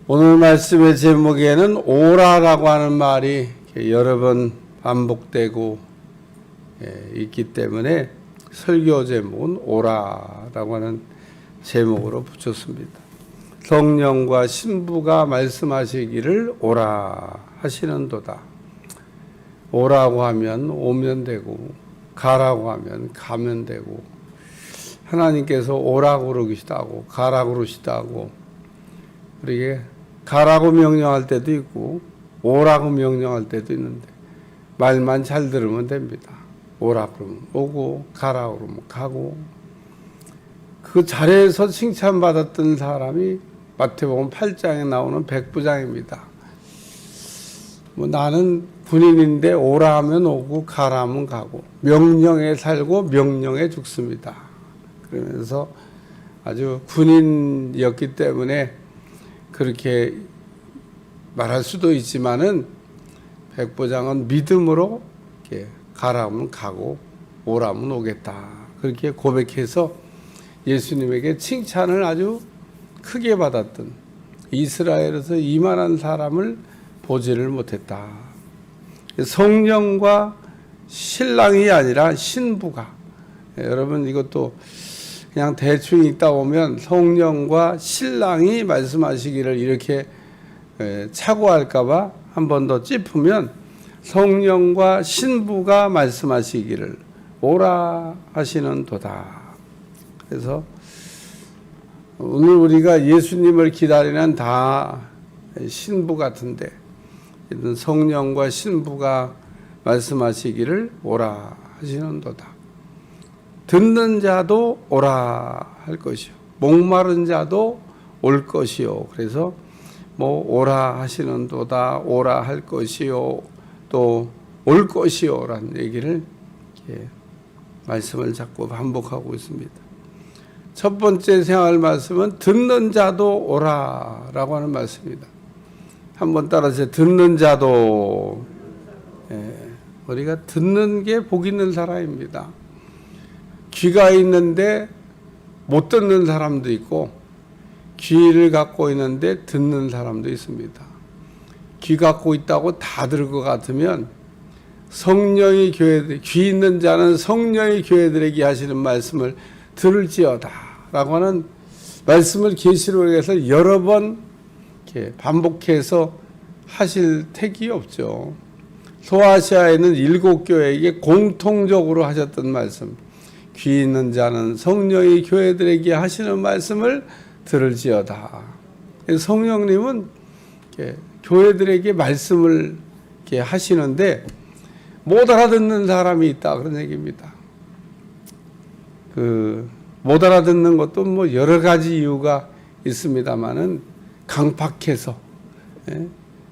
오늘 말씀의 제목에는 오라라고 하는 말이 여러 번 반복되고 있기 때문에 설교 제목은 오라라고 하는 제목으로 붙였습니다. 성령과 신부가 말씀하시기를 오라 하시는도다. 오라고 하면 오면 되고 가라고 하면 가면 되고 하나님께서 오라고 그러시다고 가라고 그러시다고 우리에게 가라고 명령할 때도 있고 오라고 명령할 때도 있는데 말만 잘 들으면 됩니다. 오라 그러면 오고 가라 그러면 가고 그 잘해서 칭찬받았던 사람이 마태복음 8장에 나오는 백부장입니다. 나는 군인인데 오라 하면 오고 가라 하면 가고 명령에 살고 명령에 죽습니다. 그러면서 아주 군인이었기 때문에 그렇게 말할 수도 있지만은 백부장은 믿음으로 이렇게 가라 하면 가고 오라 하면 오겠다. 그렇게 고백해서 예수님에게 칭찬을 아주 크게 받았던 이스라엘에서 이만한 사람을 보지를 못했다. 성령과 신랑이 아니라 신부가 여러분 이것도 그냥 대충 읽다 보면 성령과 신랑이 말씀하시기를 이렇게 착오할까 봐 한 번 더 짚으면 성령과 신부가 말씀하시기를 오라 하시는 도다. 그래서 오늘 우리가 예수님을 기다리는 다 신부 같은데 성령과 신부가 말씀하시기를 오라 하시는 도다. 듣는 자도 오라 할 것이요 목마른 자도 올 것이요. 그래서 뭐 오라 하시는 도다 오라 할 것이요 또 올 것이요 라는 얘기를 말씀을 자꾸 반복하고 있습니다. 첫 번째 생활 말씀은 듣는 자도 오라 라고 하는 말씀입니다. 한번 따라서 듣는 자도 우리가 듣는 게 복 있는 사람입니다. 귀가 있는데 못 듣는 사람도 있고 귀를 갖고 있는데 듣는 사람도 있습니다. 귀 갖고 있다고 다 들을 것 같으면 성령이 귀 있는 자는 성령이 교회들에게 하시는 말씀을 들을지어다 라고 하는 말씀을 계시록에서 여러 번 이렇게 반복해서 하실 택이 없죠. 소아시아에 있는 7교회에게 공통적으로 하셨던 말씀, 귀 있는 자는 성령이 교회들에게 하시는 말씀을 들을지어다. 성령님은 교회들에게 말씀을 하시는데 못 알아듣는 사람이 있다 그런 얘기입니다. 못 알아듣는 것도 뭐 여러 가지 이유가 있습니다만은 강팍해서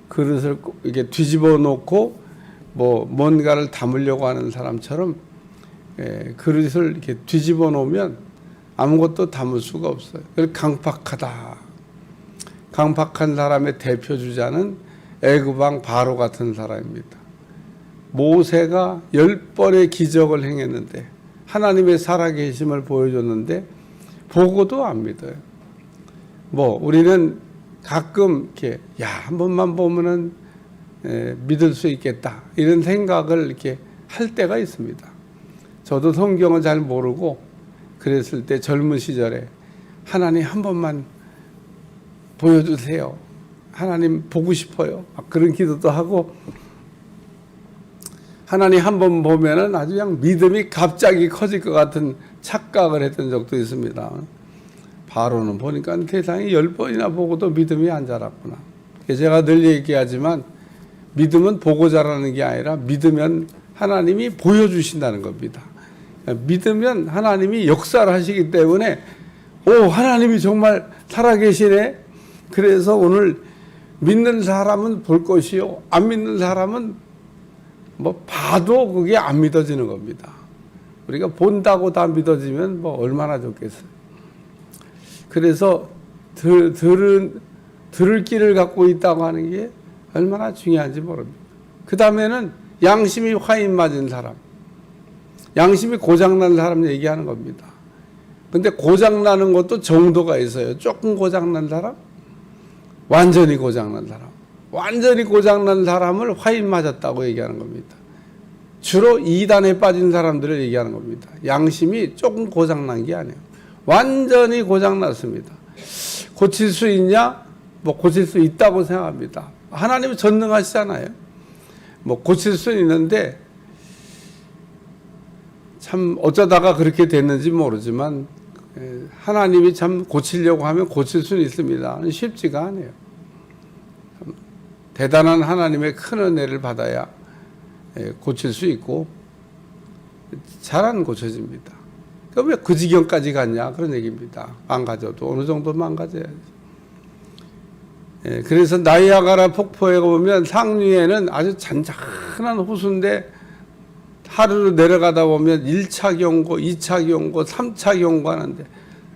그릇을 이렇게 뒤집어 놓고 뭐 뭔가를 담으려고 하는 사람처럼 그릇을 이렇게 뒤집어 놓으면 아무것도 담을 수가 없어요. 그래서 강팍하다. 강팍한 사람의 대표 주자는 애굽왕 바로 같은 사람입니다. 모세가 10번의 기적을 행했는데 하나님의 살아계심을 보여줬는데 보고도 안 믿어요. 뭐 우리는 가끔 이렇게 한 번만 보면은 믿을 수 있겠다 이런 생각을 이렇게 할 때가 있습니다. 저도 성경을 잘 모르고 그랬을 때 젊은 시절에 하나님 한 번만 보여주세요. 하나님 보고 싶어요. 그런 기도도 하고 하나님 한 번 보면은 아주 그냥 믿음이 갑자기 커질 것 같은 착각을 했던 적도 있습니다. 바로는 보니까 세상에 10번이나 보고도 믿음이 안 자랐구나. 제가 늘 얘기하지만 믿음은 보고 자라는 게 아니라 믿으면 하나님이 보여주신다는 겁니다. 믿으면 하나님이 역사를 하시기 때문에 하나님이 정말 살아계시네. 그래서 오늘 믿는 사람은 볼 것이요 안 믿는 사람은 뭐 봐도 그게 안 믿어지는 겁니다. 우리가 본다고 다 믿어지면 뭐 얼마나 좋겠어요. 그래서 들을 길을 갖고 있다고 하는 게 얼마나 중요한지 모릅니다. 그 다음에는 양심이 화인 맞은 사람, 양심이 고장난 사람 얘기하는 겁니다. 근데 고장나는 것도 정도가 있어요. 조금 고장난 사람, 완전히 고장난 사람. 완전히 고장난 사람을 화인 맞았다고 얘기하는 겁니다. 주로 이단에 빠진 사람들을 얘기하는 겁니다. 양심이 조금 고장난 게 아니에요. 완전히 고장났습니다. 고칠 수 있냐? 뭐 고칠 수 있다고 생각합니다. 하나님은 전능하시잖아요. 뭐 고칠 수 있는데 참 어쩌다가 그렇게 됐는지 모르지만 하나님이 참 고치려고 하면 고칠 수는 있습니다. 쉽지가 않아요. 대단한 하나님의 큰 은혜를 받아야 고칠 수 있고 잘 안 고쳐집니다. 왜 그 지경까지 갔냐 그런 얘기입니다. 망가져도 어느 정도 망가져야지. 그래서 나이아가라 폭포에 보면 상류에는 아주 잔잔한 호수인데 하루로 내려가다 보면 1차 경고, 2차 경고, 3차 경고 하는데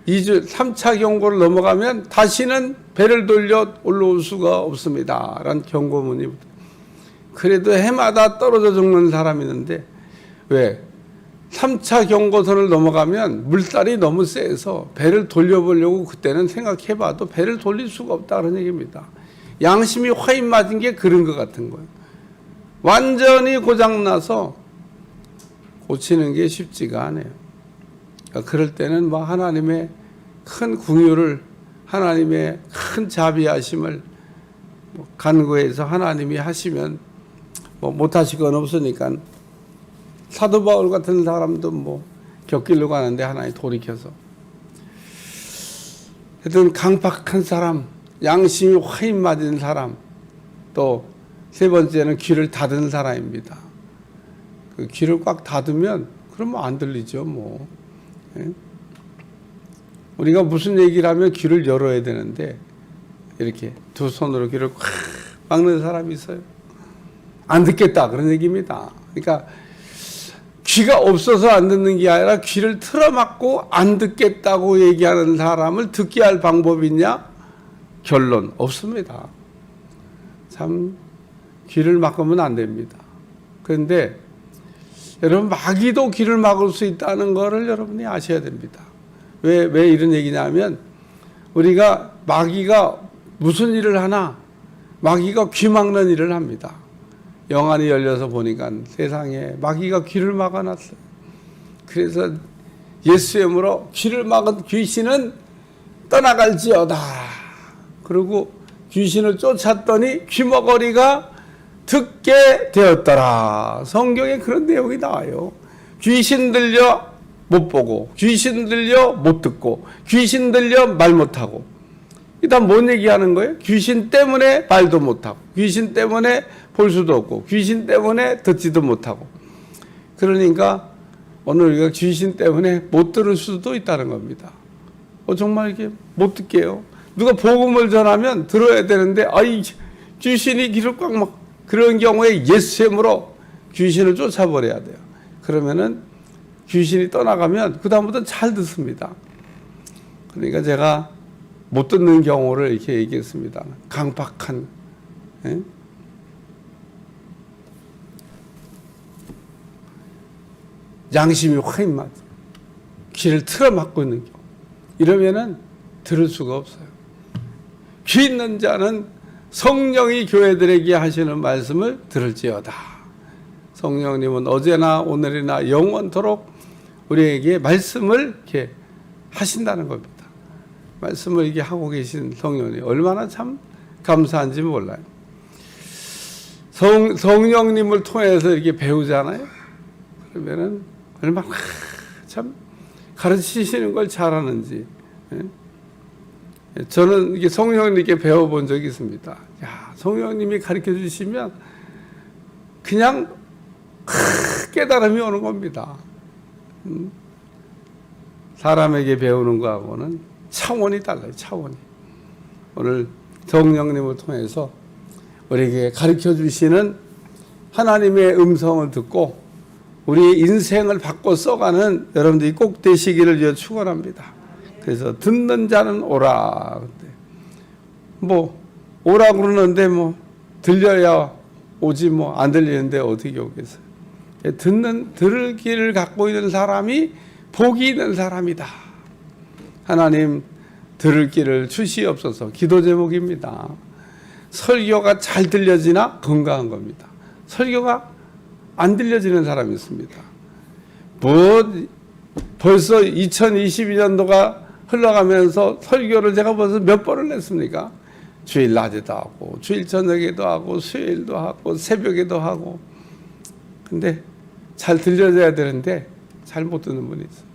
3차 경고를 넘어가면 다시는 배를 돌려 올라올 수가 없습니다. 라는 경고문이. 그래도 해마다 떨어져 죽는 사람이 있는데 왜? 3차 경고선을 넘어가면 물살이 너무 세서 배를 돌려보려고 그때는 생각해봐도 배를 돌릴 수가 없다는 얘기입니다. 양심이 화인 맞은 게 그런 것 같은 거예요. 완전히 고장나서 고치는 게 쉽지가 않아요. 그러니까 그럴 때는 뭐 하나님의 큰 궁유를, 하나님의 큰 자비하심을 간구해서 하나님이 하시면 뭐 못하실 건 없으니까 사도 바울 같은 사람도 뭐 곁길로 가는데 하나님 돌이켜서. 하여튼 강팍한 사람, 양심이 화인 맞은 사람, 또 세 번째는 귀를 닫은 사람입니다. 그 귀를 꽉 닫으면 그러면 안 들리죠 뭐. 우리가 무슨 얘기를 하면 귀를 열어야 되는데 이렇게 두 손으로 귀를 꽉 막는 사람이 있어요. 안 듣겠다 그런 얘기입니다. 그러니까 귀가 없어서 안 듣는 게 아니라 귀를 틀어막고 안 듣겠다고 얘기하는 사람을 듣게 할 방법이 있냐? 결론 없습니다. 참 귀를 막으면 안 됩니다. 그런데 여러분 마귀도 귀를 막을 수 있다는 것을 여러분이 아셔야 됩니다. 왜 이런 얘기냐면 우리가 마귀가 무슨 일을 하나 마귀가 귀 막는 일을 합니다. 영안이 열려서 보니까 세상에 마귀가 귀를 막아놨어요. 그래서 예수의 이름으로 귀를 막은 귀신은 떠나갈지어다. 그리고 귀신을 쫓았더니 귀머거리가 듣게 되었더라. 성경에 그런 내용이 나와요. 귀신 들려 못 보고, 귀신 들려 못 듣고, 귀신 들려 말 못하고. 다 뭔 얘기하는 거예요? 귀신 때문에 말도 못하고, 귀신 때문에 볼 수도 없고, 귀신 때문에 듣지도 못하고. 그러니까 오늘 우리가 귀신 때문에 못 들을 수도 있다는 겁니다. 정말 이게 못 듣게요. 누가 복음을 전하면 들어야 되는데, 귀신이 귀를 꽉 막, 그런 경우에 예수의 이름으로 귀신을 쫓아버려야 돼요. 그러면은 귀신이 떠나가면 그다음부터는 잘 듣습니다. 그러니까 제가 못 듣는 경우를 이렇게 얘기했습니다. 강팍한, 양심이 화인 맞, 귀를 틀어막고 있는 경우. 이러면은 들을 수가 없어요. 귀 있는 자는 성령이 교회들에게 하시는 말씀을 들을지어다. 성령님은 어제나 오늘이나 영원토록 우리에게 말씀을 이렇게 하신다는 겁니다. 말씀을 이렇게 하고 계신 성령이 얼마나 참 감사한지 몰라요. 성령님을 통해서 이렇게 배우잖아요. 그러면은 얼마나 참 가르치시는 걸 잘하는지. 저는 이게 성령님께 배워본 적이 있습니다. 야, 성령님이 가르쳐 주시면 그냥 깨달음이 오는 겁니다. 사람에게 배우는 거하고는 차원이 달라요. 차원이. 오늘 성령님을 통해서 우리에게 가르쳐 주시는 하나님의 음성을 듣고 우리의 인생을 바꿔 써가는 여러분들이 꼭 되시기를 위해 축원합니다. 그래서 듣는 자는 오라. 뭐 오라 그러는데 뭐 들려야 오지 뭐 안 들리는데 어떻게 오겠어요? 들을 귀를 갖고 있는 사람이 복이 있는 사람이다. 하나님 들을 귀를 주시옵소서. 기도 제목입니다. 설교가 잘 들려지나 건강한 겁니다. 설교가 안 들려지는 사람이 있습니다. 벌써 2022년도가 흘러가면서 설교를 제가 벌써 몇 번을 냈습니까? 주일 낮에도 하고 주일 저녁에도 하고 수요일도 하고 새벽에도 하고. 근데 잘 들려져야 되는데 잘 못 듣는 분이 있어요.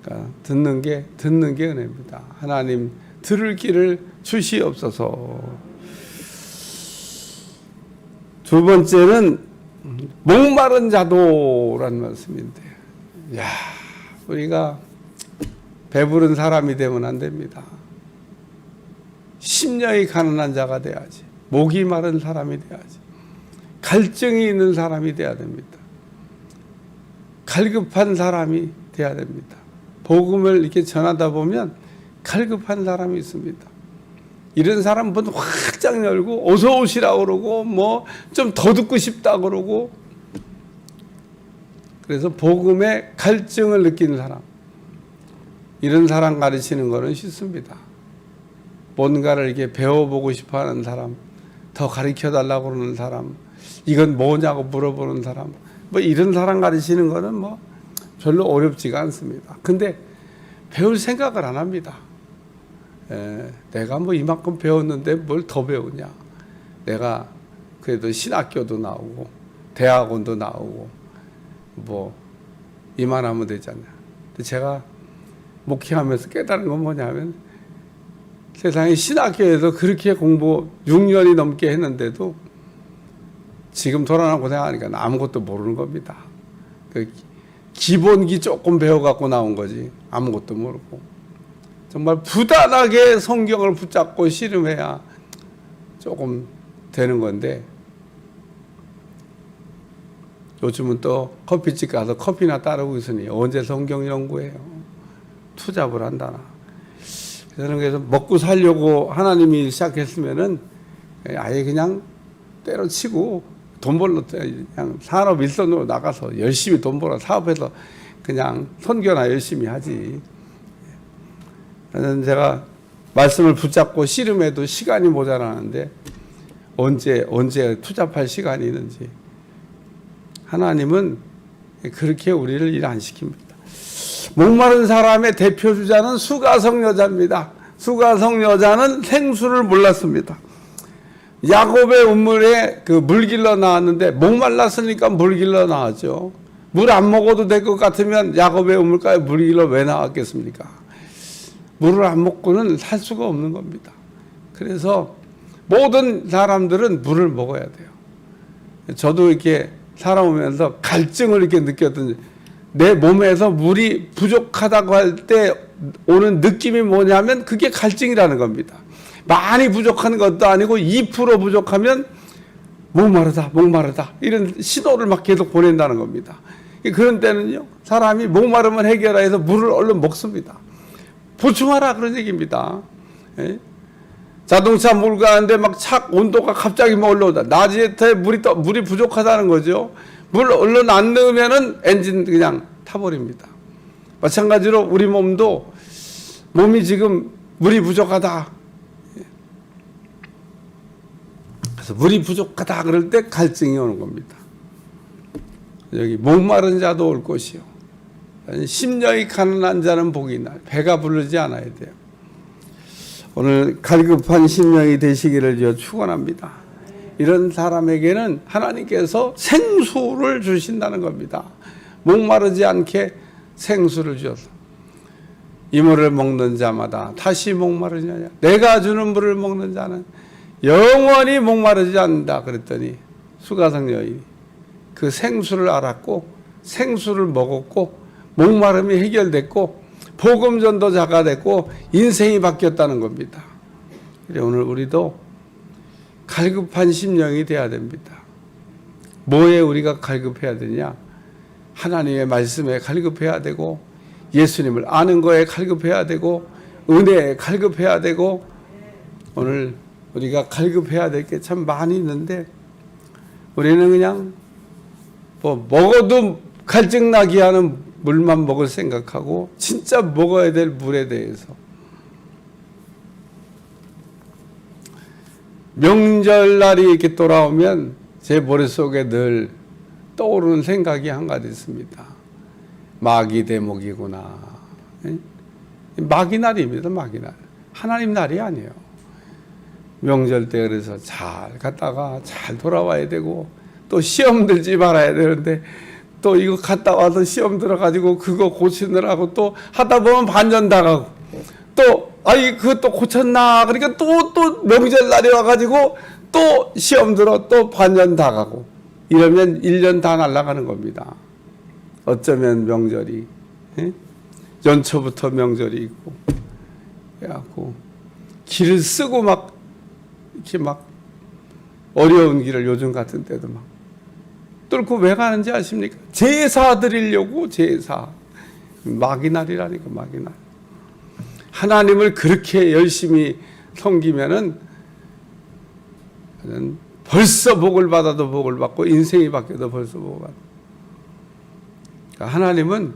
그러니까 듣는 게 은혜입니다. 하나님 들을 길을 주시옵소서. 두 번째는 목마른 자도라는 말씀인데, 야, 우리가 배부른 사람이 되면 안 됩니다. 심령이 가난한 자가 돼야지. 목이 마른 사람이 돼야지. 갈증이 있는 사람이 돼야 됩니다. 갈급한 사람이 돼야 됩니다. 복음을 이렇게 전하다 보면 갈급한 사람이 있습니다. 이런 사람 문 확장 열고 어서 오시라고 그러고 뭐 좀 더 듣고 싶다 그러고, 그래서 복음의 갈증을 느끼는 사람, 이런 사람 가르치는 거는 쉽습니다. 뭔가를 이렇게 배워보고 싶어하는 사람, 더 가르쳐달라고 그러는 사람, 이건 뭐냐고 물어보는 사람, 뭐 이런 사람 가르치는 거는 뭐 별로 어렵지가 않습니다. 근데 배울 생각을 안 합니다. 내가 뭐 이만큼 배웠는데 뭘 더 배우냐. 내가 그래도 신학교도 나오고 대학원도 나오고 뭐 이만하면 되잖아요. 근데 제가 목회하면서 깨달은 건 뭐냐면, 세상에 신학교에서 그렇게 공부 6년이 넘게 했는데도 지금 돌아나고 생각하니까 아무것도 모르는 겁니다. 그 기본기 조금 배워갖고 나온 거지 아무것도 모르고. 정말 부단하게 성경을 붙잡고 씨름해야 조금 되는 건데, 요즘은 또 커피집 가서 커피나 따르고 있으니 언제 성경 연구해요? 투잡을 한다나. 저는 그래서 먹고 살려고 하나님이 시작했으면은 아예 그냥 때려치고 돈 벌러 그냥 산업 일선으로 나가서 열심히 돈 벌어 사업해서 그냥 선교나 열심히 하지. 저는 제가 말씀을 붙잡고 씨름해도 시간이 모자라는데 언제 투잡할 시간이 있는지. 하나님은 그렇게 우리를 일 안 시킵니다. 목마른 사람의 대표 주자는 수가성 여자입니다. 수가성 여자는 생수를 몰랐습니다. 야곱의 우물에 그 물 길러 나왔는데 목말랐으니까 물 길러 나왔죠. 물 안 먹어도 될 것 같으면 야곱의 우물가에 물 길러 왜 나왔겠습니까? 물을 안 먹고는 살 수가 없는 겁니다. 그래서 모든 사람들은 물을 먹어야 돼요. 저도 이렇게 살아오면서 갈증을 이렇게 느꼈던, 내 몸에서 물이 부족하다고 할 때 오는 느낌이 뭐냐면 그게 갈증이라는 겁니다. 많이 부족한 것도 아니고 2% 부족하면 목마르다 이런 신호를 막 계속 보낸다는 겁니다. 그런 때는요, 사람이 목마름을 해결해서 물을 얼른 먹습니다. 보충하라 그런 얘기입니다. 예? 자동차 물 가는데 막 착 온도가 갑자기 막 올라오다. 낮에 물이 부족하다는 거죠. 물 얼른 안 넣으면은 엔진 그냥 타버립니다. 마찬가지로 우리 몸이 지금 물이 부족하다. 그래서 물이 부족하다 그럴 때 갈증이 오는 겁니다. 여기 목마른 자도 올 것이요. 심령이 가난한 자는 복이 있나. 배가 부르지 않아야 돼요. 오늘 갈급한 심령이 되시기를 축원합니다. 이런 사람에게는 하나님께서 생수를 주신다는 겁니다. 목마르지 않게 생수를 주셔서 이물을 먹는 자마다 다시 목마르지 않냐. 내가 주는 물을 먹는 자는 영원히 목마르지 않는다 그랬더니 수가성 여인이 그 생수를 알았고 생수를 먹었고 목마름이 해결됐고 복음 전도자가 됐고 인생이 바뀌었다는 겁니다. 오늘 우리도 갈급한 심령이 돼야 됩니다. 뭐에 우리가 갈급해야 되냐? 하나님의 말씀에 갈급해야 되고 예수님을 아는 거에 갈급해야 되고 은혜에 갈급해야 되고, 오늘 우리가 갈급해야 될 게 참 많이 있는데 우리는 그냥 뭐 먹어도 갈증 나게 하는 물만 먹을 생각하고 진짜 먹어야 될 물에 대해서 명절날이 이렇게 돌아오면 제 머릿속에 늘 떠오르는 생각이 한 가지 있습니다. 마귀 대목이구나. 마귀 날입니다. 마귀 날. 하나님 날이 아니에요. 명절 때 그래서 잘 갔다가 잘 돌아와야 되고 또 시험 들지 말아야 되는데 또 이거 갔다 와서 시험 들어가지고 그거 고치느라고 또 하다 보면 반전 당하고 또 아이 그것도 고쳤나 그러니까 또 명절날이 와가지고 또 시험 들어 또 반전 당하고 이러면 1년 다 날아가는 겁니다. 어쩌면 명절이 연초부터 명절이 있고 그래갖고 길을 쓰고 막 이렇게 막 어려운 길을 요즘 같은 때도 막 뚫고 왜 가는지 아십니까? 제사 드리려고. 제사. 마귀 날이라니까. 마귀 날. 하나님을 그렇게 열심히 섬기면은 벌써 복을 받아도 복을 받고 인생이 바뀌어도 벌써 복을 받아. 그러니까 하나님은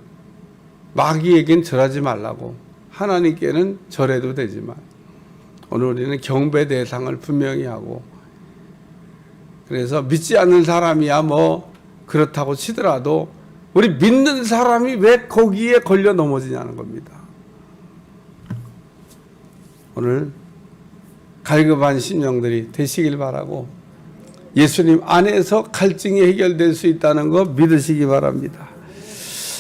마귀에겐 절하지 말라고, 하나님께는 절해도 되지만 오늘 우리는 경배 대상을 분명히 하고, 그래서 믿지 않는 사람이야 뭐 그렇다고 치더라도 우리 믿는 사람이 왜 거기에 걸려 넘어지냐는 겁니다. 오늘 갈급한 심령들이 되시길 바라고, 예수님 안에서 갈증이 해결될 수 있다는 거 믿으시기 바랍니다.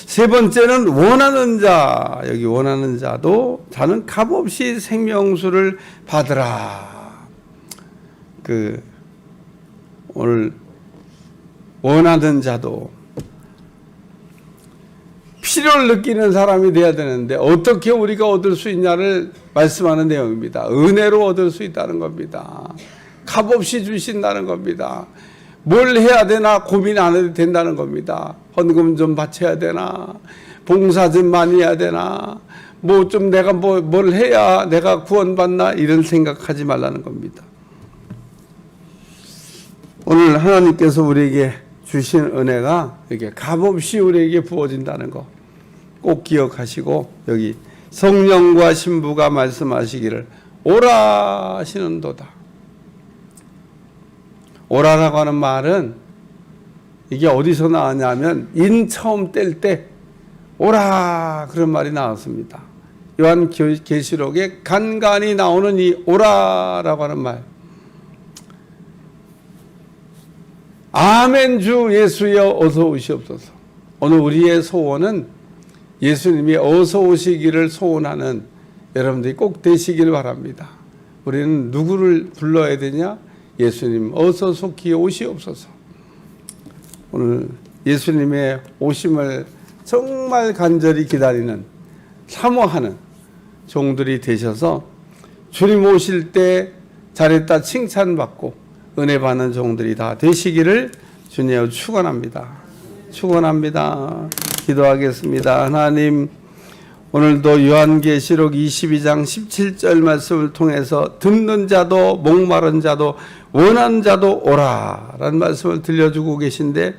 세 번째는 원하는 자. 여기 원하는 자도 자는 값없이 생명수를 받으라. 오늘 원하는 자도 필요를 느끼는 사람이 돼야 되는데 어떻게 우리가 얻을 수 있냐를 말씀하는 내용입니다. 은혜로 얻을 수 있다는 겁니다. 값없이 주신다는 겁니다. 뭘 해야 되나 고민 안 해도 된다는 겁니다. 헌금 좀 바쳐야 되나, 봉사 좀 많이 해야 되나, 뭐 좀 내가 뭘 해야 내가 구원받나, 이런 생각하지 말라는 겁니다. 오늘 하나님께서 우리에게 주신 은혜가 이렇게 값없이 우리에게 부어진다는 거 꼭 기억하시고, 여기 성령과 신부가 말씀하시기를 오라 하시는도다. 오라라고 하는 말은 이게 어디서 나왔냐면 인 처음 뗄 때 오라 그런 말이 나왔습니다. 요한계시록에 간간히 나오는 이 오라라고 하는 말. 아멘 주 예수여 어서 오시옵소서. 오늘 우리의 소원은 예수님이 어서 오시기를 소원하는 여러분들이 꼭 되시길 바랍니다. 우리는 누구를 불러야 되냐? 예수님 어서 속히 오시옵소서. 오늘 예수님의 오심을 정말 간절히 기다리는, 사모하는 종들이 되셔서 주님 오실 때 잘했다 칭찬받고 은혜 받는 종들이 다 되시기를 주님으로 축원합니다. 축원합니다. 기도하겠습니다. 하나님, 오늘도 요한계시록 22장 17절 말씀을 통해서 듣는 자도 목마른 자도 원하는 자도 오라 라는 말씀을 들려주고 계신데,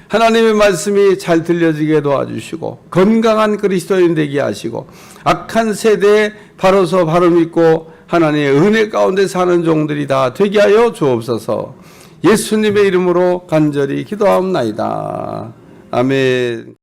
하나님의 말씀이 잘 들려지게 도와주시고 건강한 그리스도인 되게 하시고 악한 세대에 바로서 바로 믿고 하나님의 은혜 가운데 사는 종들이 다 되게 하여 주옵소서. 예수님의 이름으로 간절히 기도하옵나이다. 아멘.